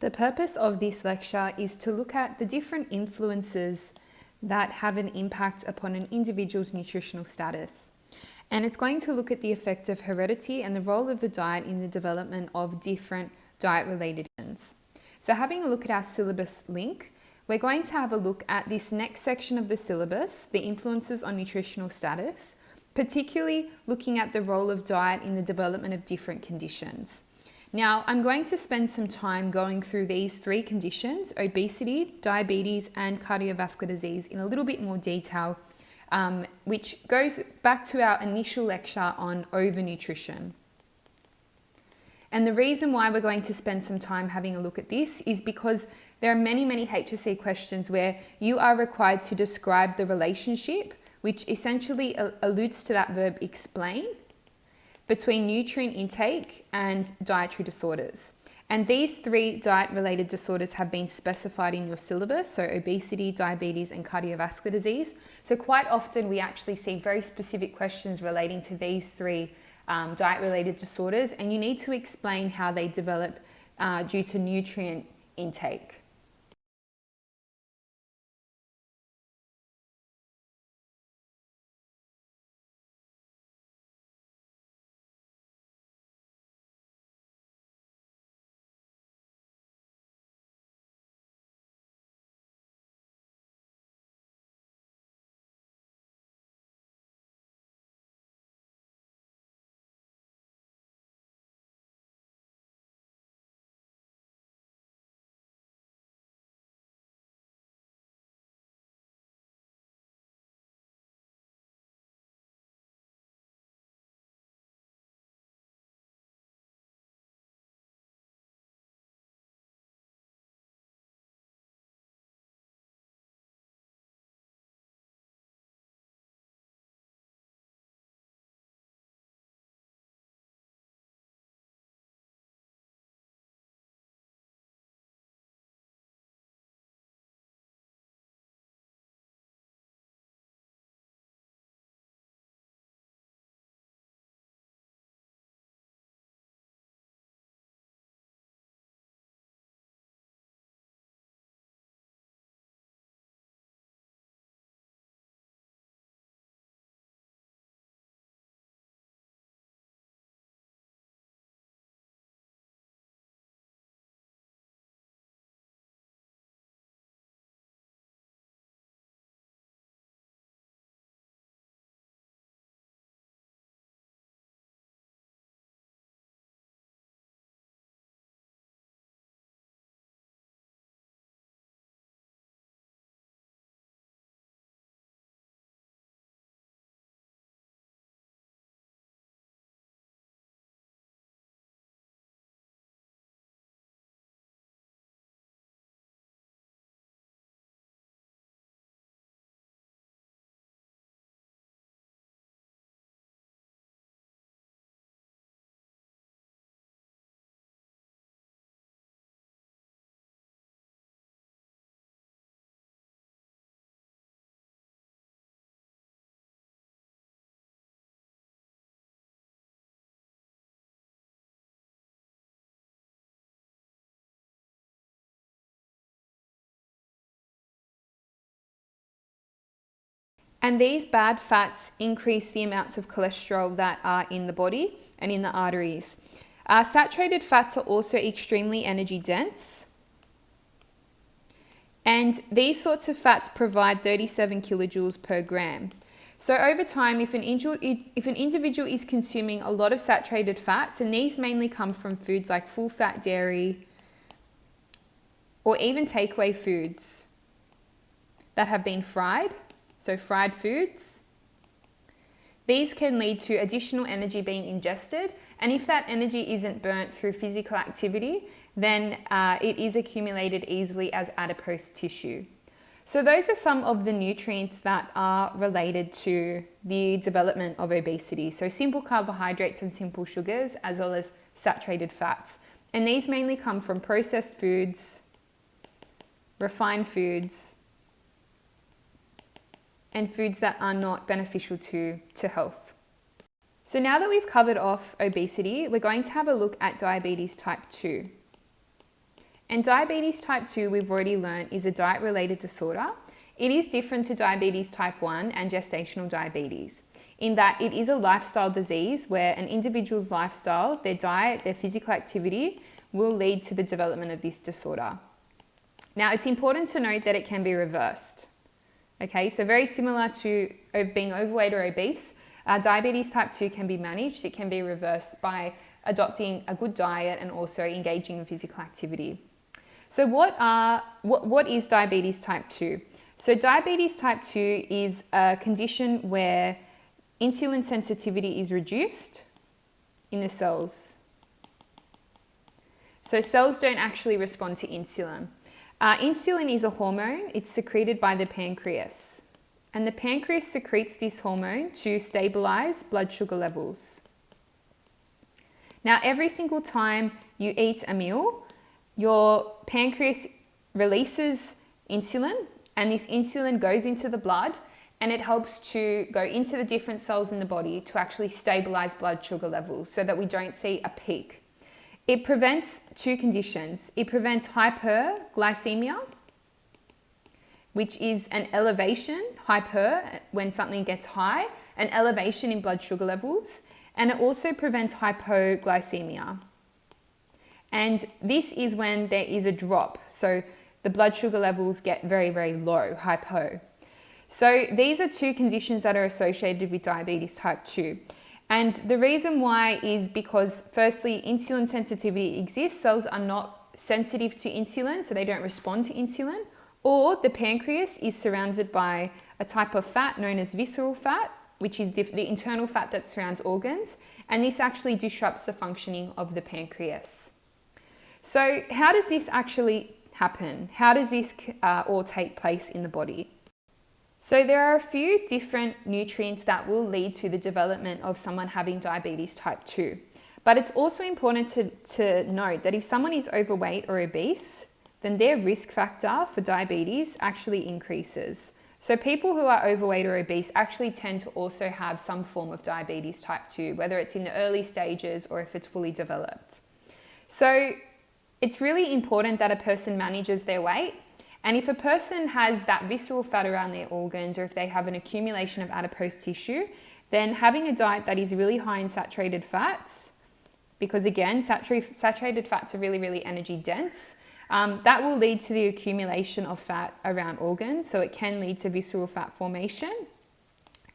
The purpose of this lecture is to look at the different influences that have an impact upon an individual's nutritional status. And it's going to look at the effect of heredity and the role of the diet in the development of different diet-related conditions. So having a look at our syllabus link, we're going to have a look at this next section of the syllabus, the influences on nutritional status, particularly looking at the role of diet in the development of different conditions. Now, I'm going to spend some time going through these three conditions, obesity, diabetes, and cardiovascular disease, in a little bit more detail, which goes back to our initial lecture on overnutrition. And the reason why we're going to spend some time having a look at this is because there are many HSC questions where you are required to describe the relationship, which essentially alludes to that verb explain, between nutrient intake and dietary disorders. And these three diet-related disorders have been specified in your syllabus, so obesity, diabetes, and cardiovascular disease. So quite often we actually see very specific questions relating to these three diet-related disorders, and you need to explain how they develop due to nutrient intake. And these bad fats increase the amounts of cholesterol that are in the body and in the arteries. Saturated fats are also extremely energy dense. And these sorts of fats provide 37 kilojoules per gram. So over time, if an individual is consuming a lot of saturated fats, and these mainly come from foods like full fat dairy or even takeaway foods that have been fried, so fried foods, these can lead to additional energy being ingested, and if that energy isn't burnt through physical activity, then it is accumulated easily as adipose tissue. So those are some of the nutrients that are related to the development of obesity. So simple carbohydrates and simple sugars, as well as saturated fats. And these mainly come from processed foods, refined foods, and foods that are not beneficial to health. So now that we've covered off obesity, we're going to have a look at diabetes type 2. And diabetes type 2, we've already learned, is a diet-related disorder. It is different to diabetes type 1 and gestational diabetes in that it is a lifestyle disease where an individual's lifestyle, their diet, their physical activity will lead to the development of this disorder. Now, it's important to note that it can be reversed. Okay, so very similar to being overweight or obese, diabetes type 2 can be managed. It can be reversed by adopting a good diet and also engaging in physical activity. So what is diabetes type 2? So diabetes type 2 is a condition where insulin sensitivity is reduced in the cells. So cells don't actually respond to insulin. Insulin is a hormone. It's secreted by the pancreas. And the pancreas secretes this hormone to stabilize blood sugar levels. Now, every single time you eat a meal, your pancreas releases insulin, and this insulin goes into the blood and it helps to go into the different cells in the body to actually stabilize blood sugar levels so that we don't see a peak. It prevents two conditions. It prevents hyperglycemia, which is an elevation, when something gets high, an elevation in blood sugar levels, and it also prevents hypoglycemia. And this is when there is a drop. So the blood sugar levels get very, very low, hypo. So these are two conditions that are associated with diabetes type 2. And the reason why is because firstly, insulin sensitivity exists. Cells are not sensitive to insulin, so they don't respond to insulin. Or the pancreas is surrounded by a type of fat known as visceral fat, which is the internal fat that surrounds organs. And this actually disrupts the functioning of the pancreas. So how does this actually happen? How does this all take place in the body? So there are a few different nutrients that will lead to the development of someone having diabetes type 2. But it's also important to note that if someone is overweight or obese, then their risk factor for diabetes actually increases. So people who are overweight or obese actually tend to also have some form of diabetes type 2, whether it's in the early stages or if it's fully developed. So it's really important that a person manages their weight. And if a person has that visceral fat around their organs, or if they have an accumulation of adipose tissue, then having a diet that is really high in saturated fats, because again, saturated fats are really, really energy dense, that will lead to the accumulation of fat around organs. So it can lead to visceral fat formation.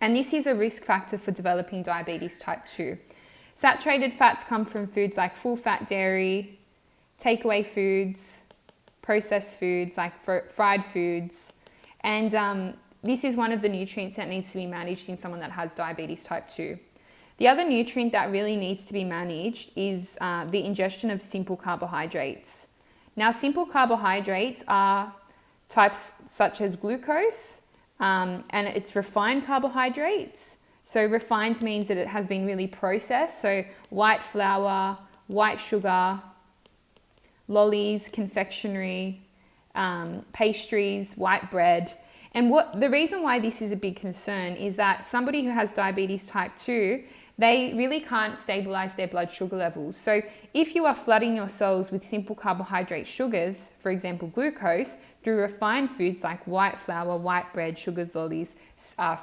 And this is a risk factor for developing diabetes type 2. Saturated fats come from foods like full fat dairy, takeaway foods, processed foods like fried foods, and this is one of the nutrients that needs to be managed in someone that has diabetes type 2. The other nutrient that really needs to be managed is the ingestion of simple carbohydrates. Now, simple carbohydrates are types such as glucose, and it's refined carbohydrates. So refined means that it has been really processed, so white flour, white sugar, lollies, confectionery, pastries, white bread. And the reason why this is a big concern is that somebody who has diabetes type 2, they really can't stabilize their blood sugar levels. So if you are flooding your cells with simple carbohydrate sugars, for example, glucose, through refined foods like white flour, white bread, sugars, lollies,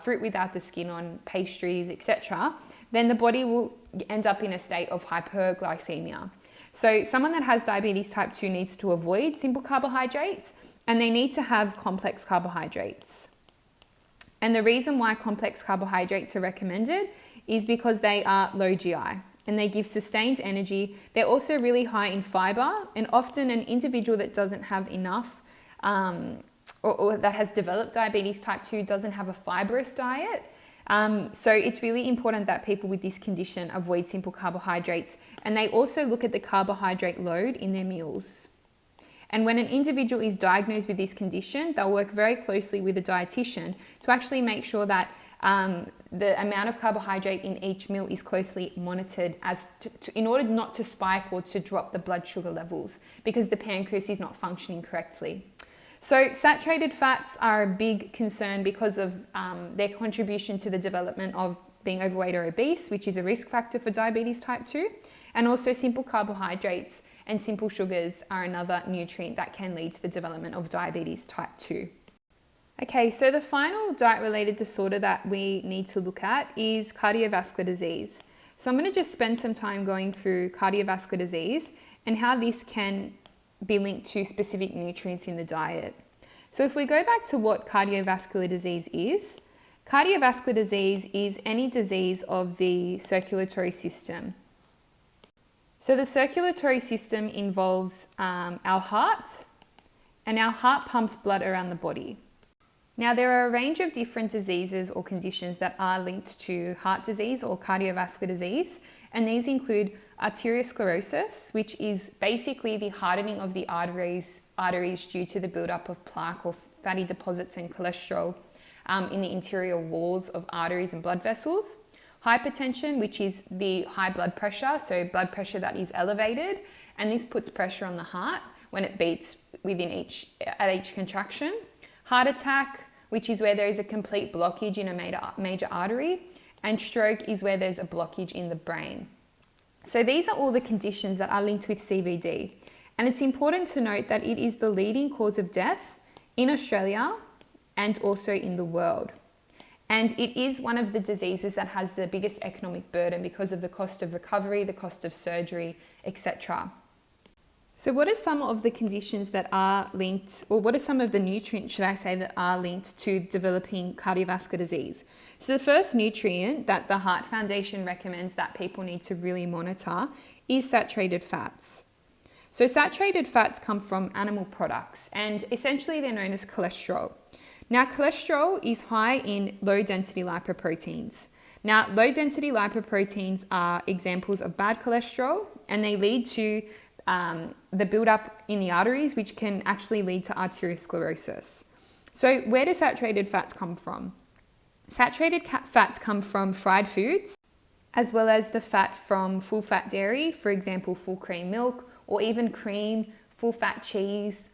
fruit without the skin on, pastries, etc., then the body will end up in a state of hyperglycemia. So someone that has diabetes type 2 needs to avoid simple carbohydrates, and they need to have complex carbohydrates. And the reason why complex carbohydrates are recommended is because they are low GI and they give sustained energy. They're also really high in fiber, and often an individual that doesn't have enough or that has developed diabetes type 2 doesn't have a fibrous diet. So it's really important that people with this condition avoid simple carbohydrates, and they also look at the carbohydrate load in their meals. And when an individual is diagnosed with this condition, they'll work very closely with a dietitian to actually make sure that the amount of carbohydrate in each meal is closely monitored in order not to spike or to drop the blood sugar levels, because the pancreas is not functioning correctly. So saturated fats are a big concern because of their contribution to the development of being overweight or obese, which is a risk factor for diabetes type 2, and also simple carbohydrates and simple sugars are another nutrient that can lead to the development of diabetes type 2. Okay, so the final diet-related disorder that we need to look at is cardiovascular disease. So I'm going to just spend some time going through cardiovascular disease and how this can be linked to specific nutrients in the diet. So if we go back to what cardiovascular disease is any disease of the circulatory system. So the circulatory system involves our heart, and our heart pumps blood around the body. Now, there are a range of different diseases or conditions that are linked to heart disease or cardiovascular disease, and these include arteriosclerosis, which is basically the hardening of the arteries due to the buildup of plaque or fatty deposits and cholesterol in the interior walls of arteries and blood vessels. Hypertension, which is the high blood pressure, so blood pressure that is elevated, and this puts pressure on the heart when it beats at each contraction. Heart attack, which is where there is a complete blockage in a major artery, and stroke is where there's a blockage in the brain. So these are all the conditions that are linked with CVD, and it's important to note that it is the leading cause of death in Australia and also in the world. And it is one of the diseases that has the biggest economic burden because of the cost of recovery, the cost of surgery, etc. So what are some of the conditions that are linked, or what are some of the nutrients, should I say, that are linked to developing cardiovascular disease? So the first nutrient that the Heart Foundation recommends that people need to really monitor is saturated fats. So saturated fats come from animal products, and essentially they're known as cholesterol. Now, cholesterol is high in low-density lipoproteins. Now, low-density lipoproteins are examples of bad cholesterol, and they lead to the buildup in the arteries, which can actually lead to arteriosclerosis. So where do saturated fats come from? Saturated fats come from fried foods, as well as the fat from full-fat dairy, for example, full cream milk, or even cream, full-fat cheese,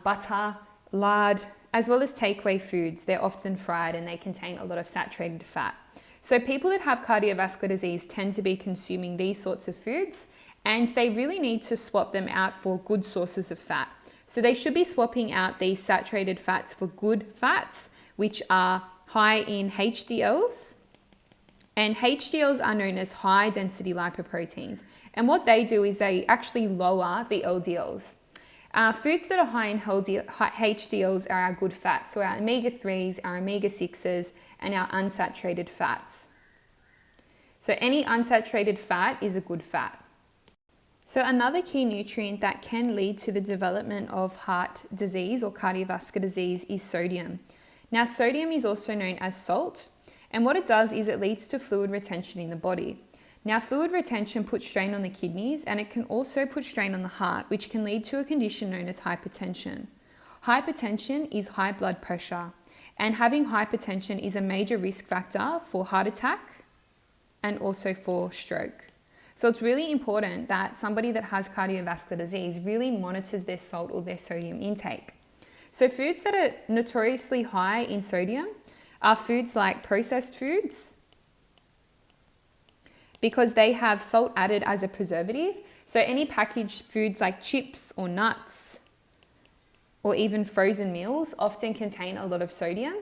butter, lard, as well as takeaway foods. They're often fried and they contain a lot of saturated fat. So people that have cardiovascular disease tend to be consuming these sorts of foods, and they really need to swap them out for good sources of fat. So they should be swapping out these saturated fats for good fats, which are high in HDLs. And HDLs are known as high density lipoproteins. And what they do is they actually lower the LDLs. Foods that are high in HDLs are our good fats, so our omega-3s, our omega-6s, and our unsaturated fats. So any unsaturated fat is a good fat. So another key nutrient that can lead to the development of heart disease or cardiovascular disease is sodium. Now, sodium is also known as salt, and what it does is it leads to fluid retention in the body. Now, fluid retention puts strain on the kidneys, and it can also put strain on the heart, which can lead to a condition known as hypertension. Hypertension is high blood pressure, and having hypertension is a major risk factor for heart attack and also for stroke. So it's really important that somebody that has cardiovascular disease really monitors their salt or their sodium intake. So foods that are notoriously high in sodium are foods like processed foods, because they have salt added as a preservative. So any packaged foods like chips or nuts or even frozen meals often contain a lot of sodium.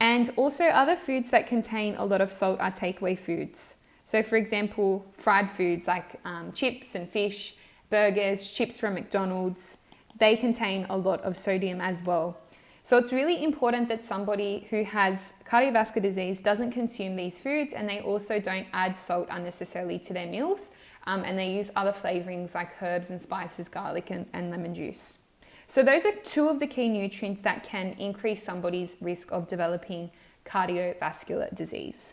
And also other foods that contain a lot of salt are takeaway foods. So for example, fried foods like chips and fish, burgers, chips from McDonald's, they contain a lot of sodium as well. So it's really important that somebody who has cardiovascular disease doesn't consume these foods, and they also don't add salt unnecessarily to their meals, and they use other flavorings like herbs and spices, garlic and lemon juice. So those are two of the key nutrients that can increase somebody's risk of developing cardiovascular disease.